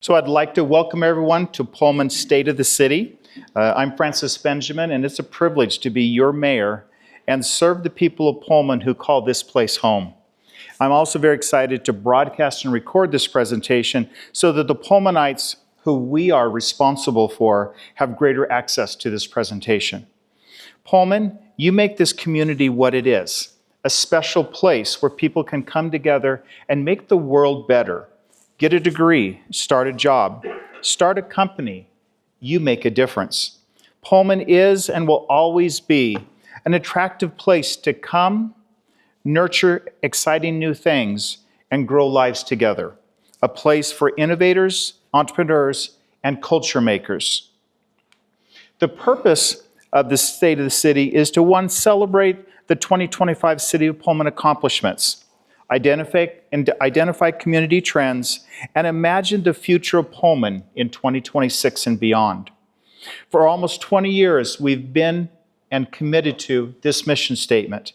So I'd like to welcome everyone to Pullman State of the City. I'm Francis Benjamin, and it's a privilege to be your mayor and serve the people of Pullman who call this place home. I'm also very excited to broadcast and record this presentation so that the Pullmanites who we are responsible for have greater access to this presentation. Pullman, you make this community what it is, a special place where people can come together and make the world better. Get a degree, start a job, start a company. You make a difference. Pullman is and will always be an attractive place to come, nurture exciting new things, and grow lives together. A place for innovators, entrepreneurs, and culture makers. The purpose of the State of the City is to, one, celebrate the 2025 City of Pullman accomplishments, identify community trends, and imagine the future of Pullman in 2026 and beyond. For almost 20 years, we've been and committed to this mission statement.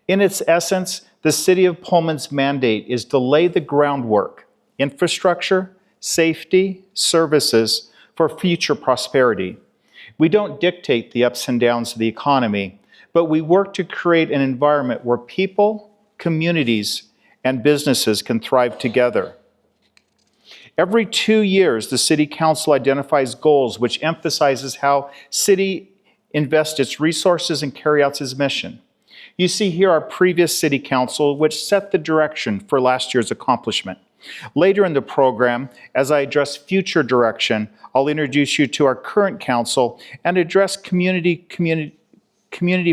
In its essence, the City of Pullman's mandate is to lay the groundwork, infrastructure, safety, services for future prosperity. We don't dictate the ups and downs of the economy, but we work to create an environment where people, communities, and businesses can thrive together. Every 2 years, the City Council identifies goals which emphasizes how City invests its resources and carry out its mission. You see here our previous City Council, which set the direction for last year's accomplishment. Later in the program, as I address future direction, I'll introduce you to our current council and address community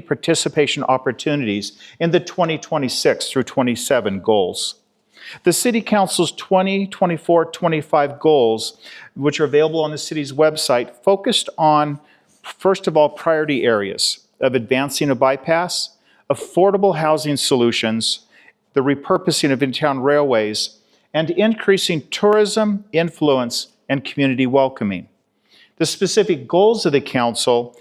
participation opportunities in the 2026 through 27 goals. The City Council's 2024-25 goals, which are available on the city's website, focused on, first of all, priority areas of advancing a bypass, affordable housing solutions, the repurposing of in-town railways, and increasing tourism, influence, and community welcoming. The specific goals of the council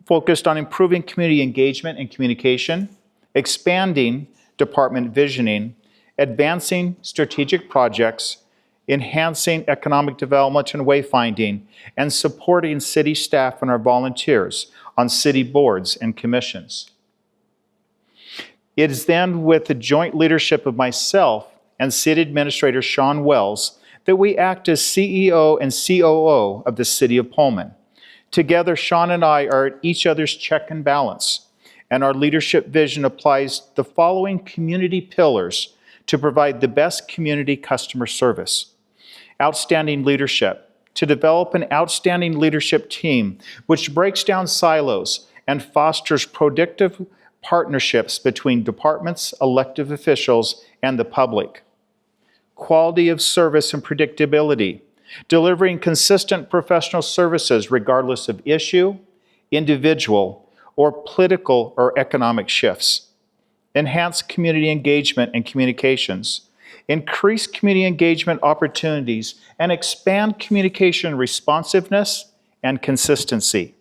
focused on improving community engagement and communication, expanding department visioning, advancing strategic projects, enhancing economic development and wayfinding, and supporting city staff and our volunteers on city boards and commissions. It is then with the joint leadership of myself and City Administrator Sean Wells that we act as CEO and COO of the City of Pullman. Together, Sean and I are at each other's check and balance, and our leadership vision applies the following community pillars to provide the best community customer service. Outstanding leadership, to develop an outstanding leadership team which breaks down silos and fosters productive partnerships between departments, elected officials, and the public. Quality of service and predictability, delivering consistent professional services regardless of issue, individual, or political or economic shifts. Enhance community engagement and communications. Increase community engagement opportunities and expand communication responsiveness and consistency.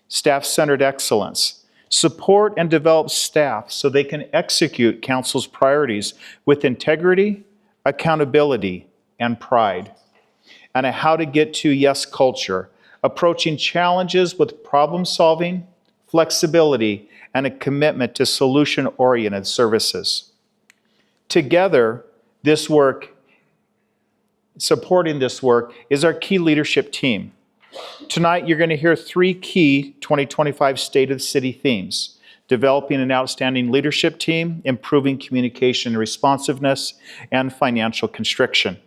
Staff-centered excellence. Support and develop staff so they can execute council's priorities with integrity, accountability, and pride. And a how to get to yes culture, approaching challenges with problem solving, flexibility, and a commitment to solution-oriented services. Together, supporting this work is our key leadership team. Tonight, you're going to hear 3 key 2025 State of the City themes: developing an outstanding leadership team, improving communication responsiveness, and financial constriction.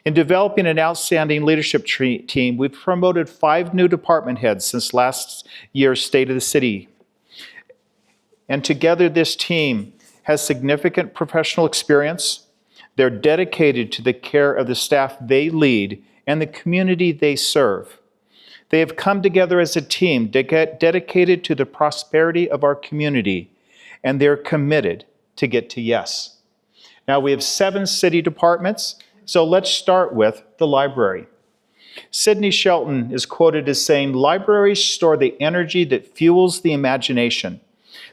In developing an outstanding leadership team, we've promoted 5 new department heads since last year's State of the City. And together, this team has significant professional experience. They're dedicated to the care of the staff they lead and the community they serve. They have come together as a team dedicated to the prosperity of our community, and they're committed to get to yes. Now, we have 7 city departments. So let's start with the library. Sidney Shelton is quoted as saying, "Libraries store the energy that fuels the imagination.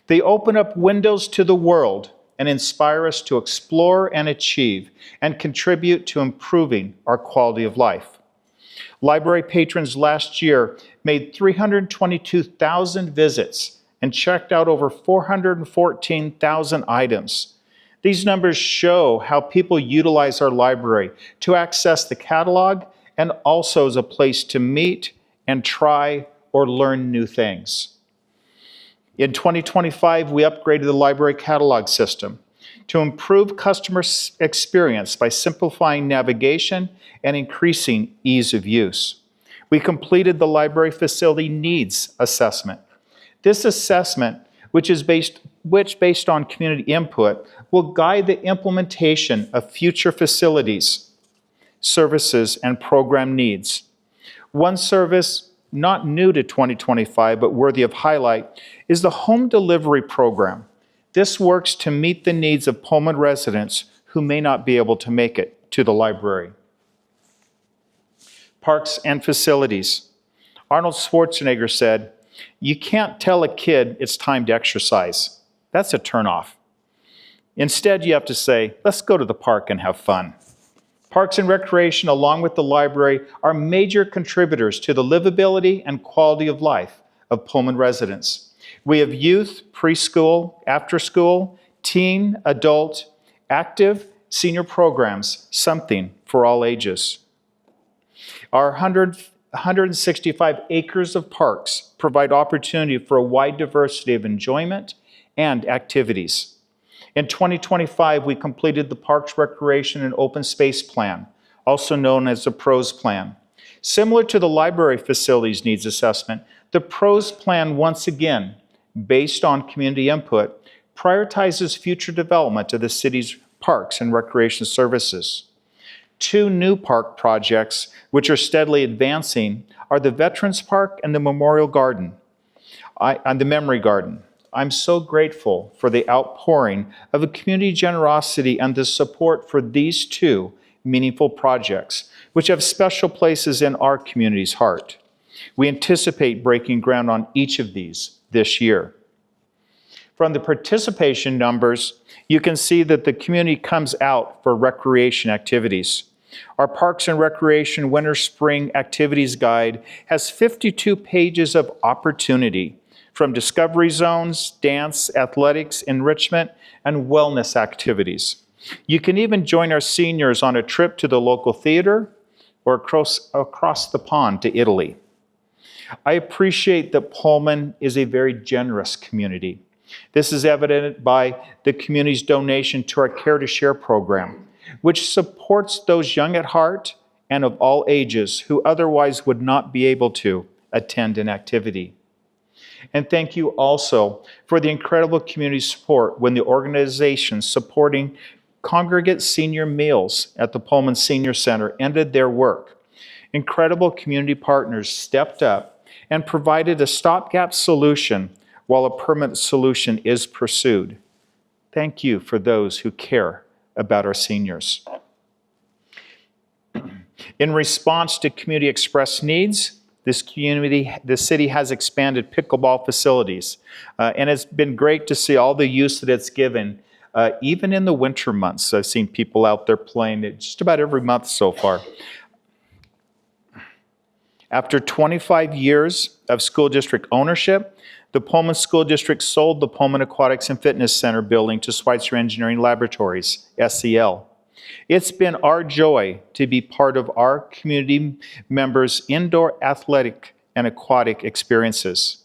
They open up windows to the world and inspire us to explore and achieve and contribute to improving our quality of life. Library patrons last year made 322,000 visits and checked out over 414,000 items. These numbers show how people utilize our library to access the catalog and also as a place to meet and try or learn new things. In 2025, we upgraded the library catalog system to improve customer experience by simplifying navigation and increasing ease of use. We completed the library facility needs assessment. This assessment, which based on community input, will guide the implementation of future facilities, services, and program needs. One service not new to 2025 but worthy of highlight is the home delivery program. This works to meet the needs of Pullman residents who may not be able to make it to the library. Parks and facilities. Arnold Schwarzenegger said, "You can't tell a kid it's time to exercise. That's a turnoff. Instead, you have to say, let's go to the park and have fun." Parks and Recreation, along with the library, are major contributors to the livability and quality of life of Pullman residents. We have youth, preschool, after school, teen, adult, active, senior programs, something for all ages. Our 165 acres of parks provide opportunity for a wide diversity of enjoyment and activities. In 2025, we completed the Parks, Recreation, and Open Space Plan, also known as the PROS Plan. Similar to the library facilities needs assessment, the PROS Plan, once again, based on community input, prioritizes future development of the city's parks and recreation services. Two new park projects, which are steadily advancing, are the Veterans Park and the Memorial Garden, and the Memory Garden. I'm so grateful for the outpouring of a community generosity and the support for these two meaningful projects, which have special places in our community's heart. We anticipate breaking ground on each of these this year. From the participation numbers, you can see that the community comes out for recreation activities. Our Parks and Recreation Winter-Spring Activities Guide has 52 pages of opportunity, from discovery zones, dance, athletics, enrichment, and wellness activities. You can even join our seniors on a trip to the local theater or across the pond to Italy. I appreciate that Pullman is a very generous community. This is evident by the community's donation to our Care to Share program, which supports those young at heart and of all ages who otherwise would not be able to attend an activity. And thank you also for the incredible community support when the organizations supporting congregate senior meals at the Pullman Senior Center ended their work. Incredible community partners stepped up and provided a stopgap solution while a permanent solution is pursued. Thank you for those who care about our seniors. In response to community expressed needs, the city has expanded pickleball facilities, and it's been great to see all the use that it's given, even in the winter months. I've seen people out there playing it just about every month so far. After 25 years of school district ownership, the Pullman School District sold the Pullman Aquatics and Fitness Center building to Schweitzer Engineering Laboratories, SEL. It's been our joy to be part of our community members' indoor athletic and aquatic experiences.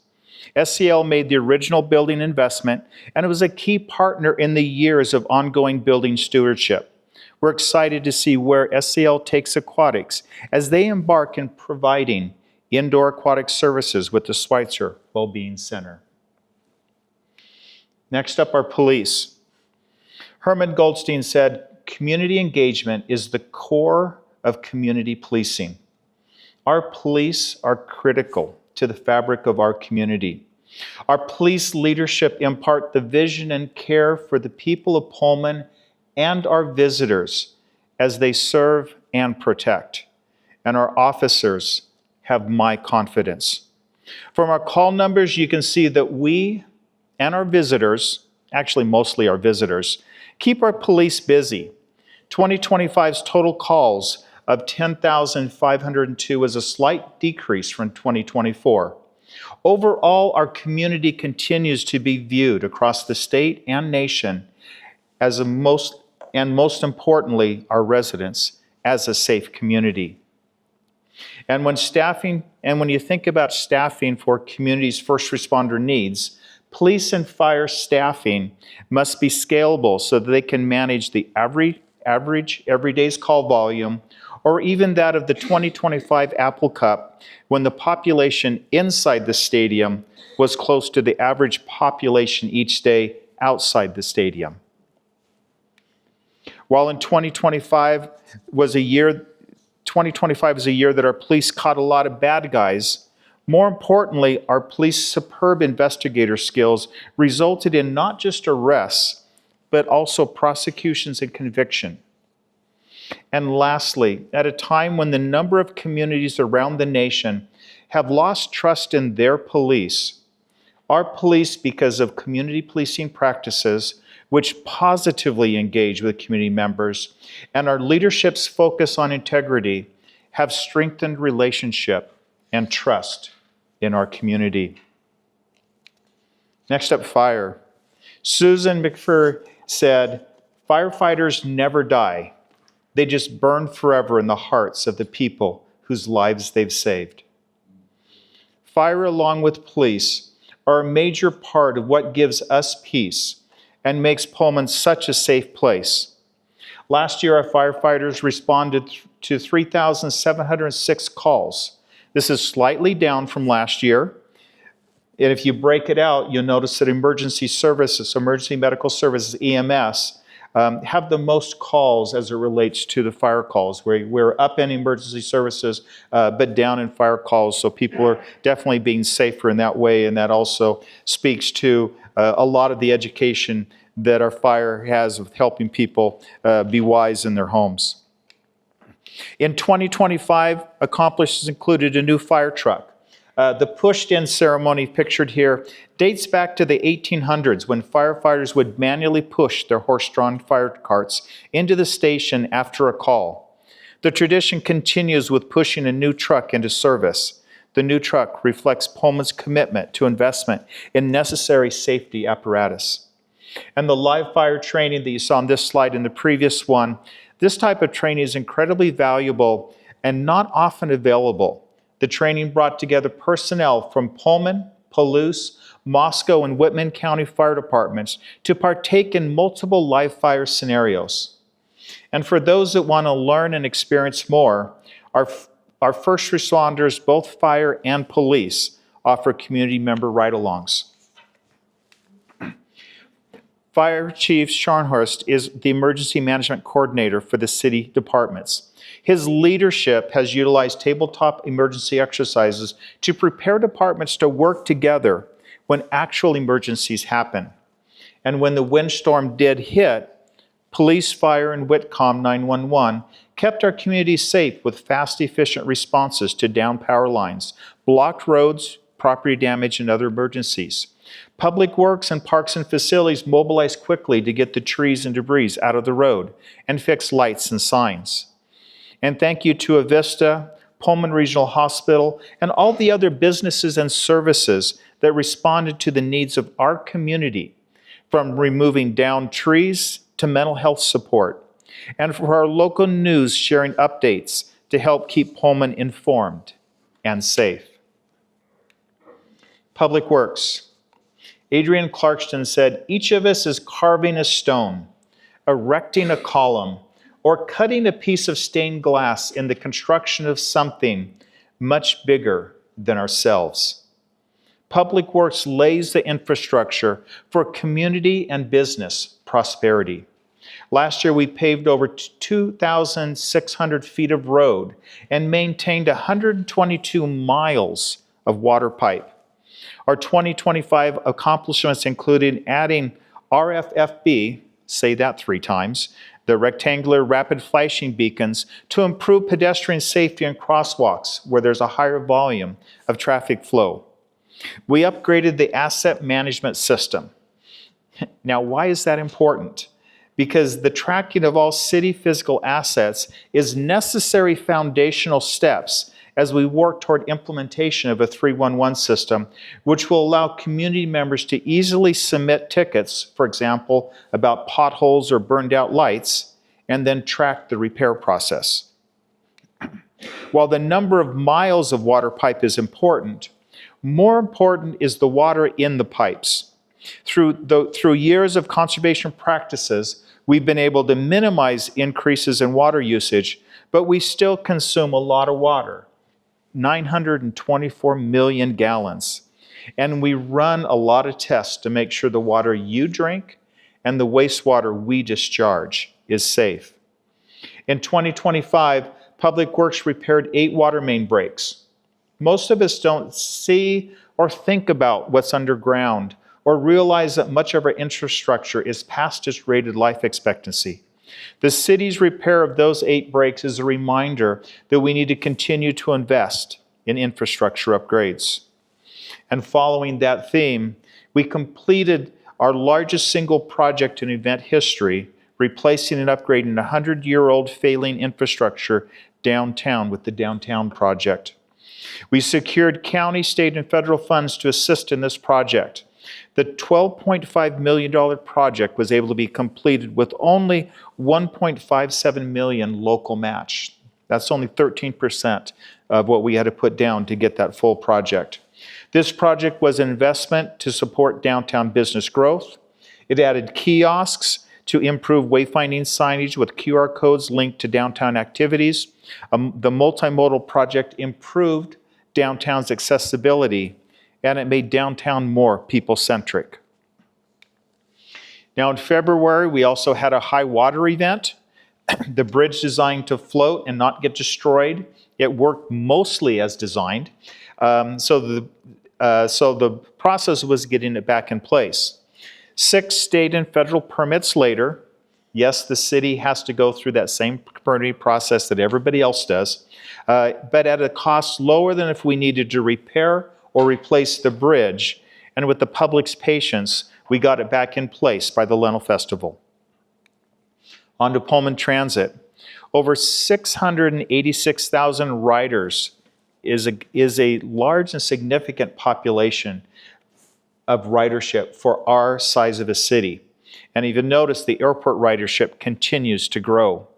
SEL made the original building investment, and it was a key partner in the years of ongoing building stewardship. We're excited to see where SEL takes aquatics as they embark in providing indoor aquatic services with the Schweitzer Wellbeing Center. Next up, our police. Herman Goldstein said, "Community engagement is the core of community policing." Our police are critical to the fabric of our community. Our police leadership impart the vision and care for the people of Pullman and our visitors as they serve and protect. And our officers have my confidence. From our call numbers, you can see that we and our visitors actually mostly our visitors. Keep our police busy. 2025's total calls of 10,502 is a slight decrease from 2024. Overall, our community continues to be viewed across the state and nation as most importantly, our residents, as a safe community. And when you think about staffing for communities' first responder needs, police and fire staffing must be scalable so that they can manage the average every day's call volume, or even that of the 2025 Apple Cup, when the population inside the stadium was close to the average population each day outside the stadium. While in 2025 is a year that our police caught a lot of bad guys, more importantly, our police superb investigator skills resulted in not just arrests, but also prosecutions and conviction. And lastly, at a time when the number of communities around the nation have lost trust in their police, our police, because of community policing practices, which positively engage with community members, and our leadership's focus on integrity, have strengthened relationship and trust in our community. Next up, fire. Susan McPher said, "Firefighters never die. They just burn forever in the hearts of the people whose lives they've saved." Fire, along with police, are a major part of what gives us peace and makes Pullman such a safe place. Last year, our firefighters responded to 3,706 calls. This is slightly down from last year. And if you break it out, you'll notice that emergency medical services, EMS, have the most calls as it relates to the fire calls. We're up in emergency services, but down in fire calls. So people are definitely being safer in that way. And that also speaks to a lot of the education that our fire has with helping people be wise in their homes. In 2025, accomplishments included a new fire truck. The pushed-in ceremony pictured here dates back to the 1800s, when firefighters would manually push their horse-drawn fire carts into the station after a call. The tradition continues with pushing a new truck into service. The new truck reflects Pullman's commitment to investment in necessary safety apparatus. And the live fire training that you saw on this slide and the previous one, this type of training is incredibly valuable and not often available. The training brought together personnel from Pullman, Palouse, Moscow, and Whitman County Fire Departments to partake in multiple live fire scenarios. And for those that want to learn and experience more, our first responders, both fire and police, offer community member ride-alongs. Fire Chief Scharnhorst is the emergency management coordinator for the city departments. His leadership has utilized tabletop emergency exercises to prepare departments to work together when actual emergencies happen. And when the windstorm did hit, police, fire, and Whitcomb 911 kept our community safe with fast, efficient responses to downed power lines, blocked roads, property damage, and other emergencies. Public Works and Parks and Facilities mobilized quickly to get the trees and debris out of the road and fix lights and signs. And thank you to Avista, Pullman Regional Hospital, and all the other businesses and services that responded to the needs of our community, from removing downed trees to mental health support, and for our local news sharing updates to help keep Pullman informed and safe. Public Works. Adrian Clarkston said, "Each of us is carving a stone, erecting a column, or cutting a piece of stained glass in the construction of something much bigger than ourselves." Public Works lays the infrastructure for community and business prosperity. Last year, we paved over 2,600 feet of road and maintained 122 miles of water pipe. Our 2025 accomplishments included adding RFFB, say that 3 times, the rectangular rapid flashing beacons, to improve pedestrian safety in crosswalks where there's a higher volume of traffic flow. We upgraded the asset management system. Now, why is that important? Because the tracking of all city physical assets is necessary foundational steps as we work toward implementation of a 311 system, which will allow community members to easily submit tickets, for example, about potholes or burned out lights, and then track the repair process. While the number of miles of water pipe is important, more important is the water in the pipes. Through years of conservation practices, we've been able to minimize increases in water usage, but we still consume a lot of water, 924 million gallons. And we run a lot of tests to make sure the water you drink and the wastewater we discharge is safe. In 2025, Public Works repaired 8 water main breaks. Most of us don't see or think about what's underground or realize that much of our infrastructure is past its rated life expectancy. The city's repair of those 8 breaks is a reminder that we need to continue to invest in infrastructure upgrades. And following that theme, we completed our largest single project in event history, replacing and upgrading a 100-year-old failing infrastructure downtown with the Downtown Project. We secured county, state, and federal funds to assist in this project. The $12.5 million project was able to be completed with only $1.57 million local match. That's only 13% of what we had to put down to get that full project. This project was an investment to support downtown business growth. It added kiosks to improve wayfinding signage with QR codes linked to downtown activities. The multimodal project improved downtown's accessibility, and it made downtown more people-centric. Now in February, we also had a high water event. The bridge designed to float and not get destroyed. It worked mostly as designed. So the process was getting it back in place. 6 state and federal permits later, yes, the city has to go through that same permitting process that everybody else does, but at a cost lower than if we needed to repair or replace the bridge. And with the public's patience, we got it back in place by the Lentil Festival. On to Pullman Transit. Over 686,000 riders is a large and significant population of ridership for our size of a city. And even notice the airport ridership continues to grow.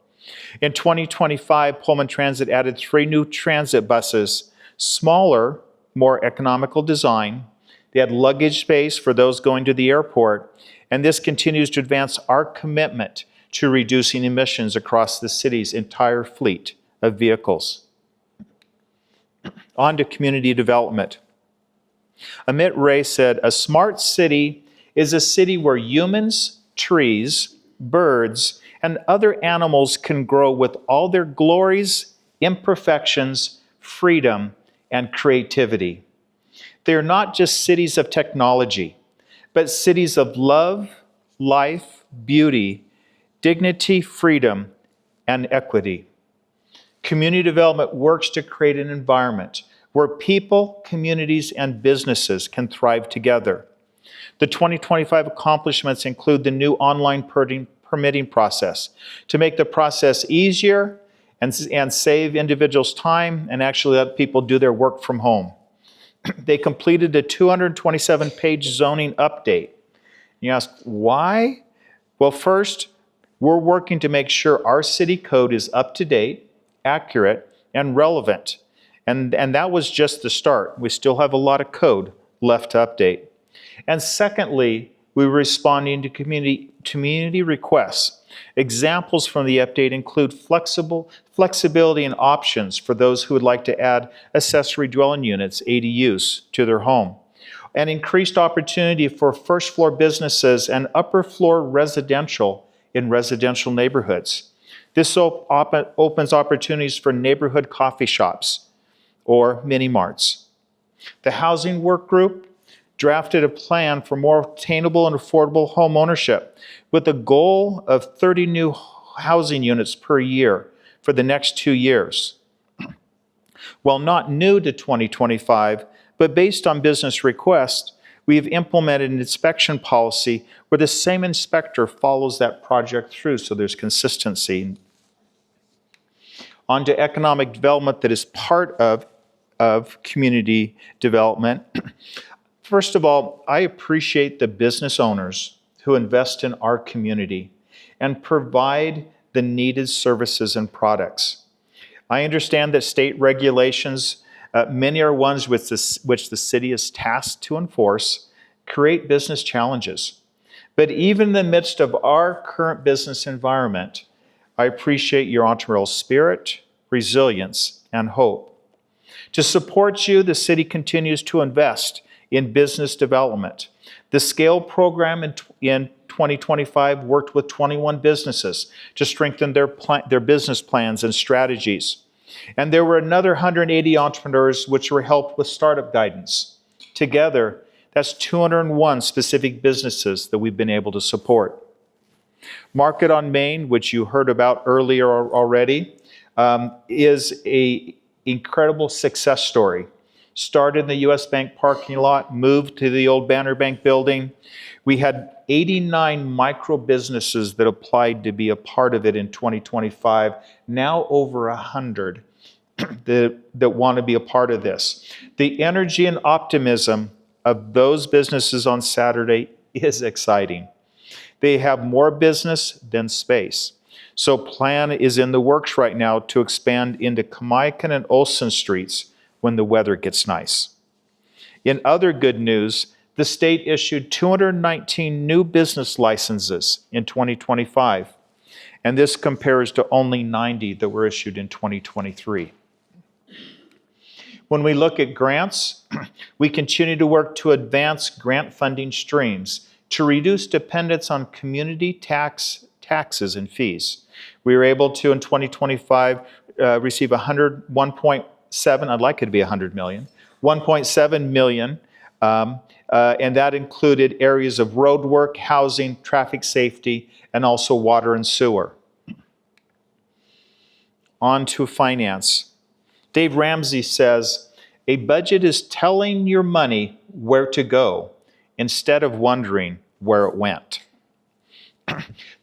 In 2025, Pullman Transit added 3 new transit buses, smaller, more economical design. They had luggage space for those going to the airport, and this continues to advance our commitment to reducing emissions across the city's entire fleet of vehicles. On to community development. Amit Ray said, "A smart city is a city where humans, trees, birds, and other animals can grow with all their glories, imperfections, freedom, and creativity. They are not just cities of technology, but cities of love, life, beauty, dignity, freedom, and equity." Community development works to create an environment where people, communities, and businesses can thrive together. The 2025 accomplishments include the new online permitting process to make the process easier and save individuals time and actually let people do their work from home. They completed a 227-page zoning update. You ask, why? Well, first, we're working to make sure our city code is up to date, accurate, and relevant. And that was just the start. We still have a lot of code left to update. And secondly, we're responding to community requests. Examples from the update include flexibility and options for those who would like to add accessory dwelling units, ADUs, to their home, and increased opportunity for first floor businesses and upper floor residential in residential neighborhoods. This opens opportunities for neighborhood coffee shops or mini-marts. The Housing Work Group drafted a plan for more attainable and affordable home ownership with a goal of 30 new housing units per year for the next 2 years. While not new to 2025, but based on business requests, We have implemented an inspection policy where the same inspector follows that project through, so there's consistency. On to economic development that is part of community development. First of all, I appreciate the business owners who invest in our community and provide the needed services and products. I understand that state regulations, many are ones which the city is tasked to enforce, create business challenges. But even in the midst of our current business environment, I appreciate your entrepreneurial spirit, resilience, and hope. To support you, the city continues to invest in business development. The SCALE program in 2025 worked with 21 businesses to strengthen their business plans and strategies. And there were another 180 entrepreneurs which were helped with startup guidance. Together, that's 201 specific businesses that we've been able to support. Market on Main, which you heard about earlier already, is an incredible success story. Started in the U.S. Bank parking lot, moved to the old Banner Bank building. We had 89 micro businesses that applied to be a part of it in 2025, now over 100 that want to be a part of this. The energy and optimism of those businesses on Saturday is exciting. They have more business than space. So plan is in the works right now to expand into Kamaikan and Olsen Streets when the weather gets nice. In other good news, the state issued 219 new business licenses in 2025, and this compares to only 90 that were issued in 2023. When we look at grants, we continue to work to advance grant funding streams to reduce dependence on community taxes and fees. We were able to, in 2025, receive 1.7, I'd like it to be 100 million, 1.7 million, and that included areas of road work, housing, traffic safety, and also water and sewer. On to finance. Dave Ramsey says, a budget is telling your money where to go instead of wondering where it went.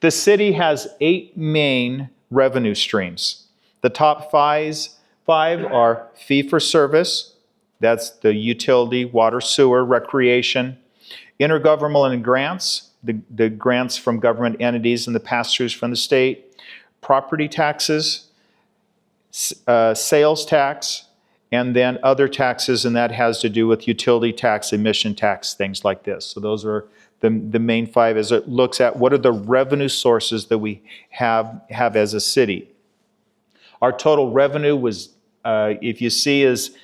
The city has 8 main revenue streams. The top five are fee-for-service, that's the utility, water, sewer, recreation, intergovernmental and grants, the grants from government entities and the pass-throughs from the state, property taxes, sales tax, and then other taxes, and that has to do with utility tax, emission tax, things like this. So those are the main 5 as it looks at what are the revenue sources that we have as a city. Our total revenue was, if you see, is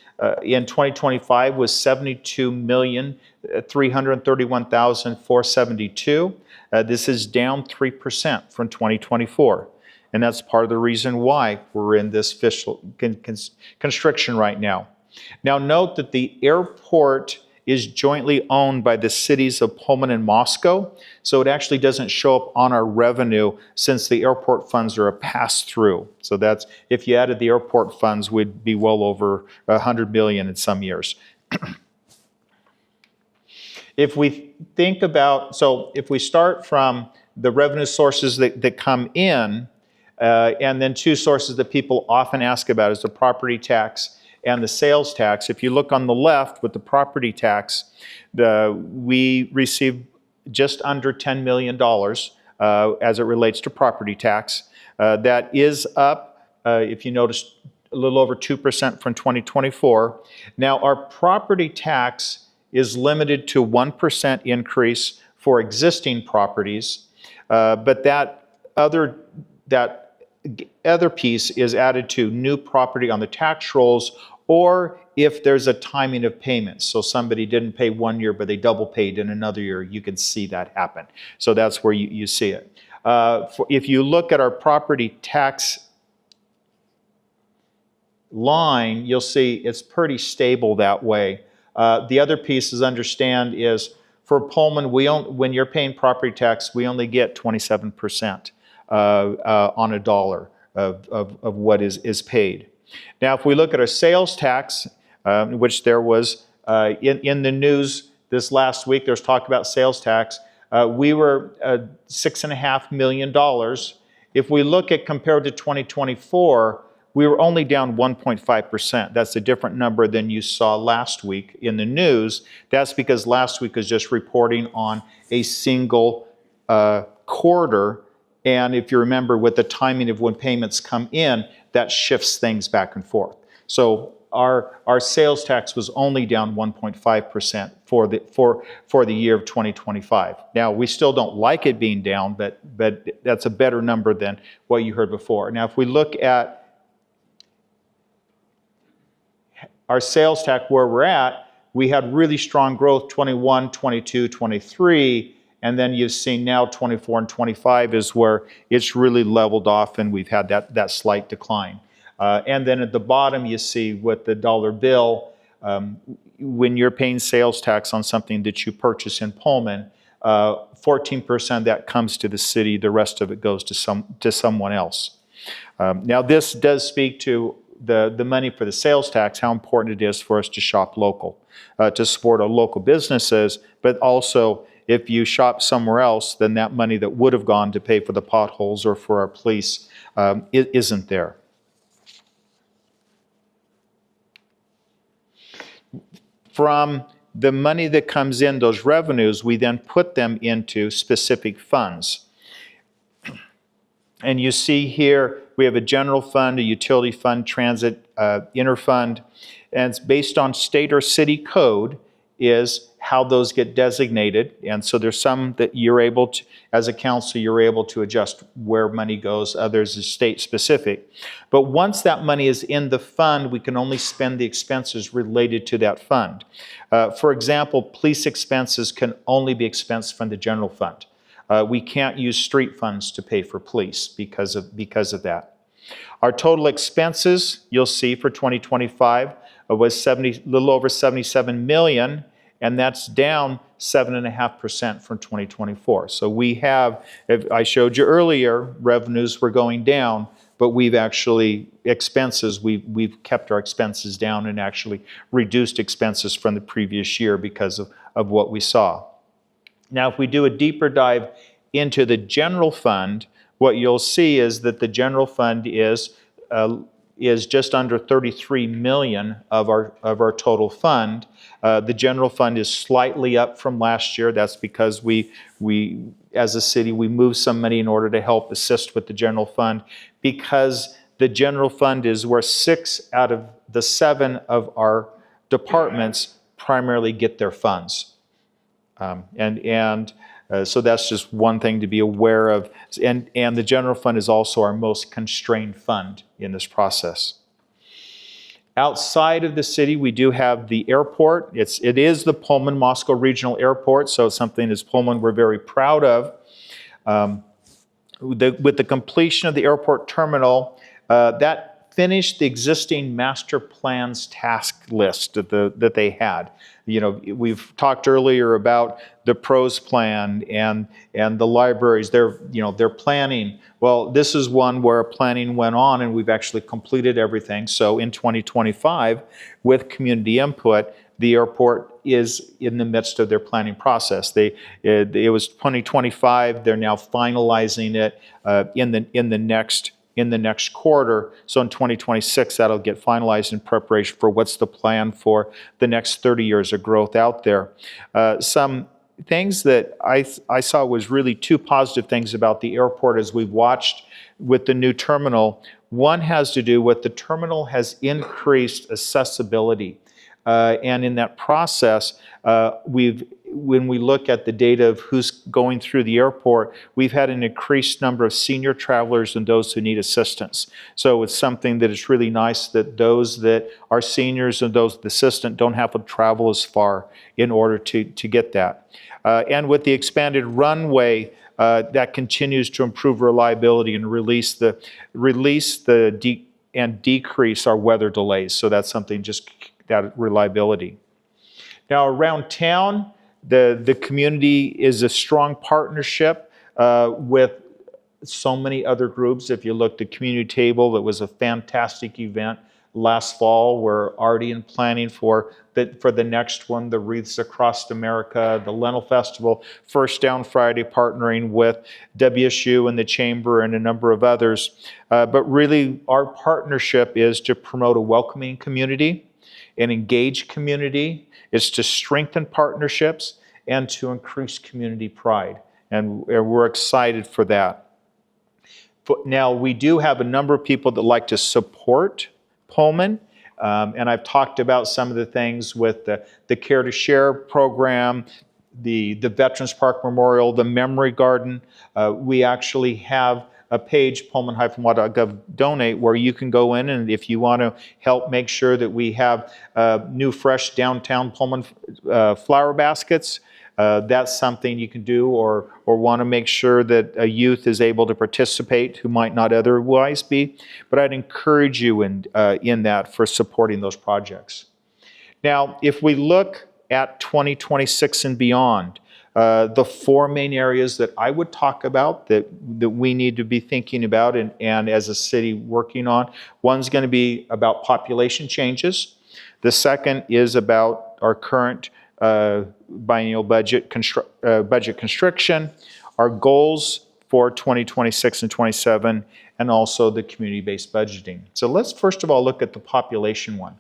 in 2025 was $72,331,472. This is down 3% from 2024. And that's part of the reason why we're in this fiscal constriction right now. Now note that the airport is jointly owned by the cities of Pullman and Moscow, so it actually doesn't show up on our revenue since the airport funds are a pass-through. So that's, if you added the airport funds, we'd be well over 100 million in some years. If we think about, so if we start from the revenue sources that come in, and then 2 sources that people often ask about is the property tax and the sales tax. If you look on the left with the property tax, we received just under $10 million as it relates to property tax. That is up, if you notice, a little over 2% from 2024. Now, our property tax is limited to 1% increase for existing properties, but that other piece is added to new property on the tax rolls, or if there's a timing of payments. So somebody didn't pay 1 year, but they double paid in another year, you can see that happen. So that's where you see it. If you look at our property tax line, you'll see it's pretty stable that way. The other piece is understand is for Pullman, when you're paying property tax, we only get 27% on a dollar of what is paid. Now, if we look at our sales tax, which there was in the news this last week, there's talk about sales tax. We were $6.5 million. If we look at compared to 2024, we were only down 1.5%. That's a different number than you saw last week in the news. That's because last week was just reporting on a single quarter. And if you remember, with the timing of when payments come in, that shifts things back and forth. So our sales tax was only down 1.5% for the year of 2025. Now, we still don't like it being down, but that's a better number than what you heard before. Now, if we look at our sales tax where we're at, we had really strong growth 21, 22, 23, and then you've seen now 24 and 25 is where it's really leveled off and we've had that slight decline. And then at the bottom you see with the dollar bill, when you're paying sales tax on something that you purchase in Pullman, 14% that comes to the city, the rest of it goes to someone else. Now this does speak to the money for the sales tax, how important it is for us to shop local, to support our local businesses, but also if you shop somewhere else, then that money that would have gone to pay for the potholes or for our police isn't there. From the money that comes in, those revenues, we then put them into specific funds. And you see here, we have a general fund, a utility fund, transit, interfund, and it's based on state or city code is how those get designated. And so there's some that you're able to, as a council, you're able to adjust where money goes, others is state specific. But once that money is in the fund, we can only spend the expenses related to that fund. For example, police expenses can only be expensed from the general fund. We can't use street funds to pay for police because of that. Our total expenses, you'll see for 2025, was a little over 77 million, and that's down 7.5% from 2024. So we have, I showed you earlier, revenues were going down, but we've actually, we've kept our expenses down and actually reduced expenses from the previous year because of what we saw. Now, if we do a deeper dive into the general fund, what you'll see is that the general fund is just under 33 million of our total fund. The general fund is slightly up from last year. That's because we as a city, we moved some money in order to help assist with the general fund, because the general fund is where 6 out of the 7 of our departments primarily get their funds. So that's just one thing to be aware of. And the general fund is also our most constrained fund in this process. Outside of the city, we do have the airport. It is the Pullman Moscow Regional Airport, so it's something as Pullman we're very proud of. With the completion of the airport terminal, that finished the existing master plans task list that they had. You know, we've talked earlier about the pros plan and the libraries. They're planning. Well, this is one where planning went on and we've actually completed everything. So in 2025, with community input, the airport is in the midst of their planning process. It was 2025. They're now finalizing it in the next quarter. So in 2026, that'll get finalized in preparation for what's the plan for the next 30 years of growth out there. Some things that I saw was really 2 positive things about the airport as we've watched with the new terminal. One has to do with the terminal has increased accessibility. And in that process, when we look at the data of who's going through the airport, we've had an increased number of senior travelers and those who need assistance. So it's something that is really nice that those that are seniors and those with assistance don't have to travel as far in order to get that. And with the expanded runway, that continues to improve reliability and decrease our weather delays. So that's something, just that reliability. Now around town, the community is a strong partnership with so many other groups. If you looked at Community Table, it was a fantastic event. last fall. We're already in planning for the next one, the Wreaths Across America, the Lentil Festival, First Down Friday, partnering with WSU and the Chamber and a number of others. But really, our partnership is to promote a welcoming community, an engaged community. It's to strengthen partnerships and to increase community pride. And we're excited for that. Now, we do have a number of people that like to support Pullman. And I've talked about some of the things with the Care to Share program, the Veterans Park Memorial, the Memory Garden. We actually have a page, pullman-wa.gov donate, where you can go in, and if you want to help make sure that we have new, fresh downtown Pullman flower baskets, that's something you can do, or want to make sure that a youth is able to participate who might not otherwise be. But I'd encourage you in that for supporting those projects. Now, if we look at 2026 and beyond, the four main areas that I would talk about that we need to be thinking about and as a city working on, one's going to be about population changes. The second is about our current biennial budget constriction, our goals for 2026 and 27, and also the community-based budgeting. So let's first of all look at the population one.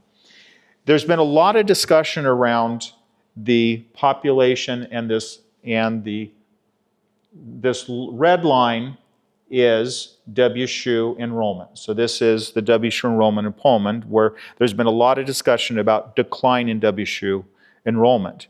There's been a lot of discussion around the population, and this red line is WSU enrollment. So this is the WSU enrollment in Pullman, where there's been a lot of discussion about decline in WSU enrollment.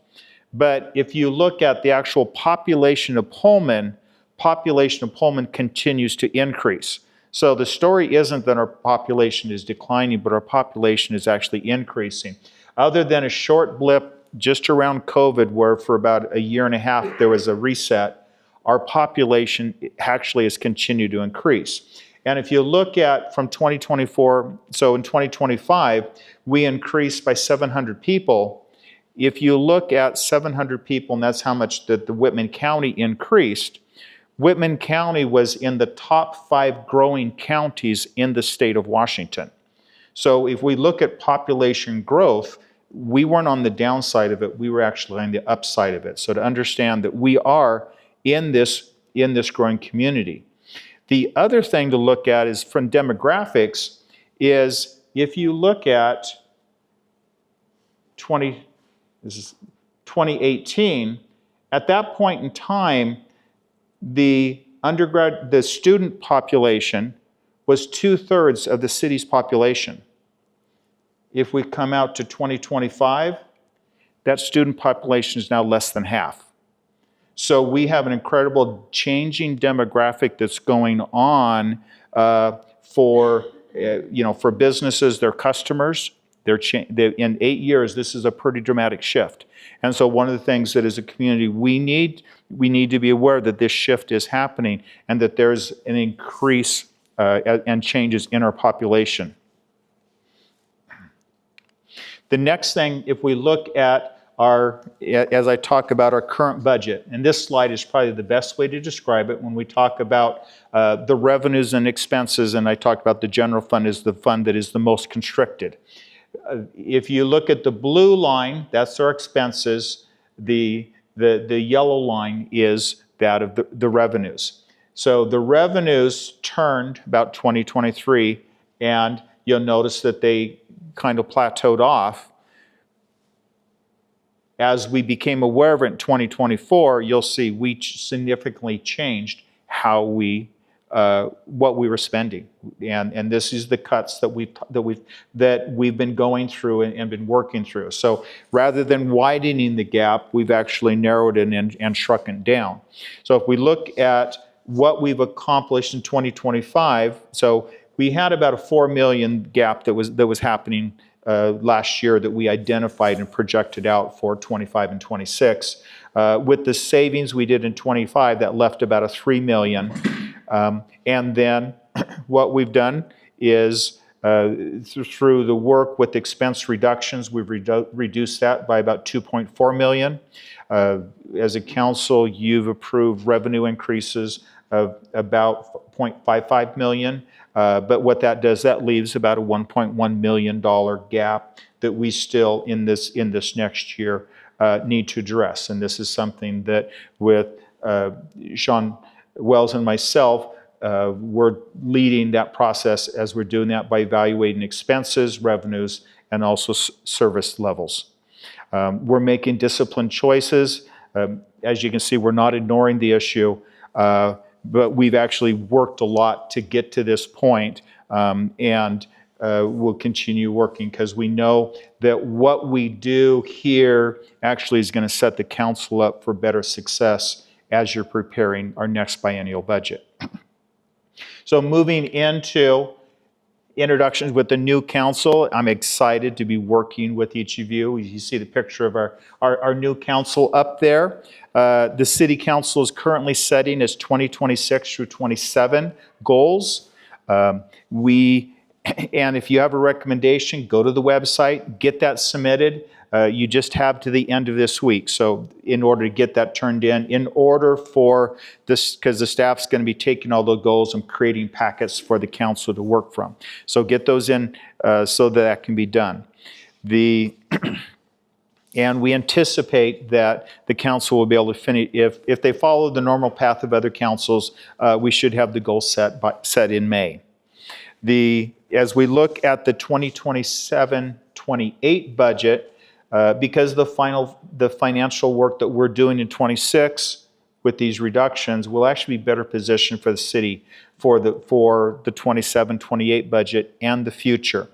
But if you look at the actual population of Pullman continues to increase. So the story isn't that our population is declining, but our population is actually increasing. Other than a short blip just around COVID, where for about a year and a half there was a reset, our population actually has continued to increase. And if you look at from 2024, so in 2025, we increased by 700 people. If you look at 700 people, and that's how much the Whitman County increased, Whitman County was in the top 5 growing counties in the state of Washington. So if we look at population growth, we weren't on the downside of it, we were actually on the upside of it. So to understand that we are in this growing community. The other thing to look at is from demographics is if you look at 2018, at that point in time, the student population was 2/3 of the city's population. If we come out to 2025, that student population is now less than half. So we have an incredible changing demographic that's going on for businesses, their customers. In 8 years, this is a pretty dramatic shift. And so one of the things that as a community we need to be aware that this shift is happening and that there's an increase and changes in our population. The next thing, if we look at as I talk about our current budget, and this slide is probably the best way to describe it when we talk about the revenues and expenses, and I talked about the general fund is the fund that is the most constricted. If you look at the blue line, that's our expenses. The yellow line is that of the revenues. So the revenues turned about 2023, and you'll notice that they kind of plateaued off. As we became aware of it in 2024, you'll see we significantly changed how what we were spending, and this is the cuts that we've been going through and been working through. So rather than widening the gap, we've actually narrowed it and shrunk it down. So if we look at what we've accomplished in 2025, so we had about a $4 million gap that was happening last year that we identified and projected out for 25 and 26. With the savings we did in 25, that left about a $3 million. And then what we've done is through the work with expense reductions, we've reduced that by about $2.4 million. As a council, you've approved revenue increases of about 0.55 million. But what that does, that leaves about a $1.1 million gap that we still in this next year need to address. And this is something that with Sean Wells and myself, we're leading that process as we're doing that by evaluating expenses, revenues, and also service levels. We're making disciplined choices. As you can see, we're not ignoring the issue, but we've actually worked a lot to get to this point, and we'll continue working because we know that what we do here actually is going to set the council up for better success as you're preparing our next biennial budget. So moving into introductions with the new council, I'm excited to be working with each of you. You see the picture of our new council up there. The city council is currently setting its 2026 through 27 goals. And if you have a recommendation, go to the website, get that submitted. You just have to the end of this week. So in order to get that turned in order for this, because the staff's going to be taking all the goals and creating packets for the council to work from. So get those in so that can be done. And we anticipate that the council will be able to finish, if they follow the normal path of other councils, we should have the goal set in May. As we look at the 2027-28 budget, because the financial work that we're doing in 26 with these reductions will actually be better positioned for the city for the 27-28 budget and the future.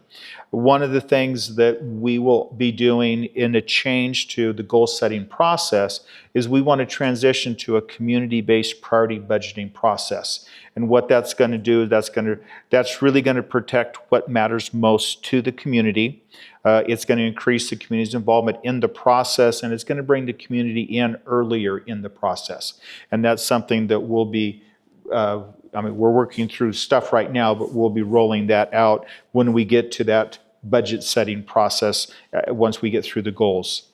One of the things that we will be doing in a change to the goal setting process is we want to transition to a community-based priority budgeting process. And what that's going to do, that's really going to protect what matters most to the community. It's going to increase the community's involvement in the process, and it's going to bring the community in earlier in the process. And that's something that we'll be, we're working through stuff right now, but we'll be rolling that out when we get to that budget setting process once we get through the goals.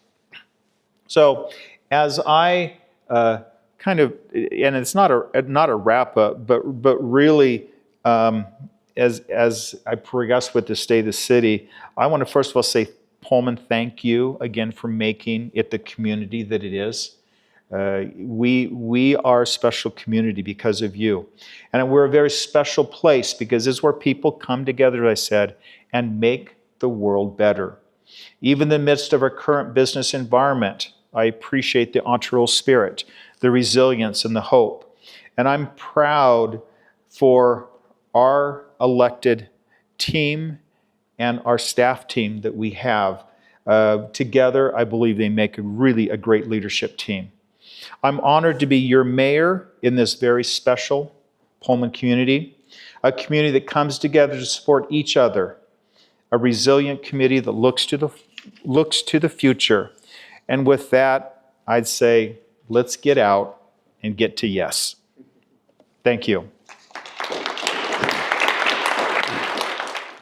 So as I and it's not a wrap up, but really as I progress with the state of the city, I want to first of all say, Pullman, thank you again for making it the community that it is. We are a special community because of you. And we're a very special place because it's where people come together, as I said, and make the world better. Even in the midst of our current business environment, I appreciate the entrepreneurial spirit, the resilience, and the hope. And I'm proud for our elected team and our staff team that we have. Together, I believe they make a great leadership team. I'm honored to be your mayor in this very special Pullman community, a community that comes together to support each other, a resilient community that looks to the future. And with that, I'd say, let's get out and get to yes. Thank you.